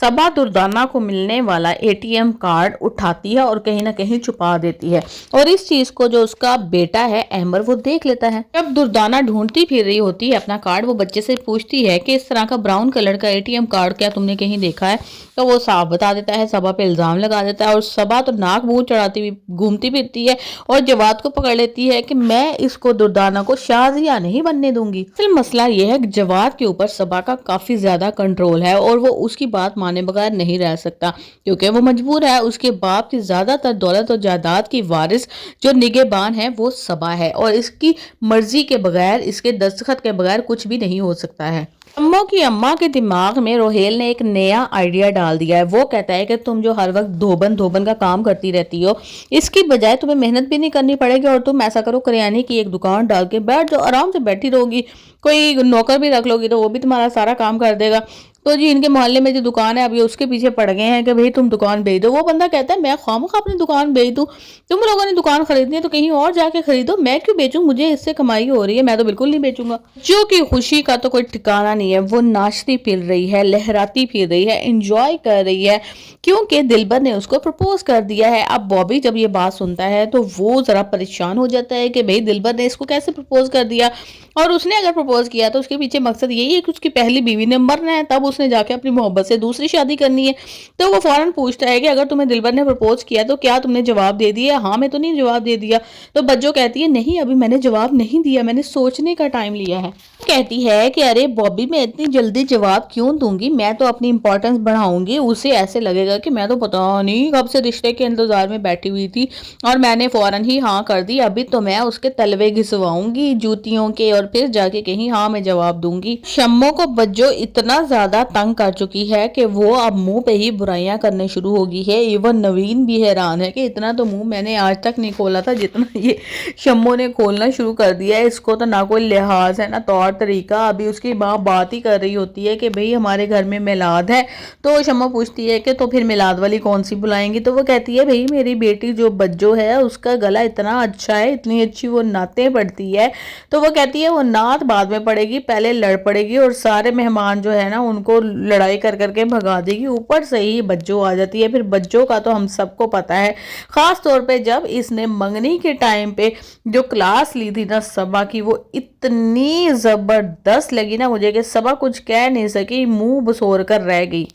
सबा दुर्दाना को मिलने वाला एटीएम कार्ड उठाती है और कहीं ना कहीं छुपा देती है, और इस चीज को जो उसका बेटा है अहमर वो देख लेता है। जब दुर्दाना ढूंढती फिर रही होती है अपना कार्ड, वो बच्चे से पूछती है कि इस तरह का ब्राउन कलर का एटीएम कार्ड क्या तुमने कहीं देखा है, तो वो साफ बता देता है, सबा पे इल्जाम लगा देता है, और सबा तो नाक मुंह चढ़ाती हुई घूमती फिरती है और जवाद को पकड़ लेती है कि मैं इसको दुर्दाना को शाजिया नहीं बनने दूंगी। असल मसला यह है कि जवाद के ऊपर सबा का काफी ज्यादा कंट्रोल है और वो उसकी बात माने बगैर नहीं रह सकता, क्योंकि वो मजबूर है। उसके बाप की ज्यादातर दौलत और जायदाद की वारिस जो निगहबान है वो सबा है, और इसकी मर्जी के बगैर, इसके दस्तखत के बगैर कुछ भी नहीं हो सकता है। अम्मो की अम्मा के दिमाग में रोहेल ने एक नया आइडिया डाल दिया है। वो कहता है कि तुम जो हर वक्त धोबन धोबन का काम करती रहती हो, इसकी बजाय तुम्हें मेहनत भी नहीं करनी पड़ेगी, और तुम ऐसा करो करियाने की एक दुकान डाल के बैठ जाओ, आराम से बैठी रहोगी, कोई नौकर भी रख लोगी तो वो भी तुम्हारा सारा काम कर देगा। तो जी इनके मोहल्ले में जो दुकान है, अभी उसके पीछे पड़ गए हैं कि भाई तुम दुकान बेच दो। वो बंदा कहता है मैं खामखा अपनी दुकान बेच दूं, तुम लोगों ने दुकान खरीदनी है तो कहीं और जाके खरीदो, मैं क्यों बेचूं, मुझे इससे कमाई हो रही है, मैं तो बिल्कुल नहीं बेचूंगा। जो कि खुशी का तो कोई ठिकाना नहीं है, वो नाचती फिर रही है, लहराती फिर रही है, एंजॉय कर रही है, क्योंकि दिलबर ने उसको प्रपोज कर दिया है। अब बॉबी जब ये बात सुनता है तो वो जरा परेशान हो जाता है कि भाई दिलबर ने इसको कैसे प्रपोज कर दिया, और उसने अगर प्रपोज किया तो उसके पीछे मकसद यही है कि उसकी पहली बीवी ने मरना है, तब उसने जाके अपनी मोहब्बत से दूसरी शादी करनी है। तो वो फौरन पूछता है कि अगर तुम्हें दिलबर ने प्रपोज किया तो क्या तुमने जवाब दे दिया? हाँ मैं तो नहीं जवाब दे दिया। तो बज्जो कहती है नहीं अभी मैंने जवाब नहीं दिया, मैंने सोचने का टाइम लिया है। कहती है कि अरे बॉबी मैं इतनी जल्दी जवाब क्यों दूंगी, मैं तो अपनी इंपॉर्टेंस बढ़ाऊंगी, उसे ऐसे लगेगा कि मैं तो पता नहीं कब से रिश्ते के इंतजार में बैठी हुई थी और मैंने फौरन ही हाँ कर दी, अभी तो मैं उसके तलवे घिसवाऊंगी जूतियों के और फिर जाके कहीं हाँ मैं जवाब दूंगी। शम्मो को बज्जो इतना ज्यादा तंग कर चुकी है कि वो अब मुंह पे ही बुराइयां करने शुरू हो गई है। इवन नवीन भी हैरान है कि इतना तो मुंह मैंने आज तक नहीं खोला था जितना ये शम्मो ने खोलना शुरू कर दिया है। इसको तो ना कोई लिहाज है ना तौर तरीका। अभी उसकी माँ बात ही कर रही होती है कि भाई हमारे घर में मिलाद है, तो शम्मो पूछती है कि तो फिर मिलाद वाली कौन सी बुलाएंगी, तो वो कहती है भाई मेरी बेटी जो बज्जो है उसका गला इतना अच्छा है, इतनी अच्छी वो नातें पढ़ती है, तो वो कहती है वो नात बाद में पड़ेगी, पहले लड़ पड़ेगी और सारे मेहमान जो है ना उनको लड़ाई कर करके भगा देगी, ऊपर से ही बज्जो आ जाती है। फिर बज्जो का तो हम सबको पता है, खास तौर पे जब इसने मंगनी के टाइम पे जो क्लास ली थी ना सबा की, वो इतनी जबरदस्त लगी ना मुझे कि सबा कुछ कह नहीं सकी, मुंह बसोर कर रह गई।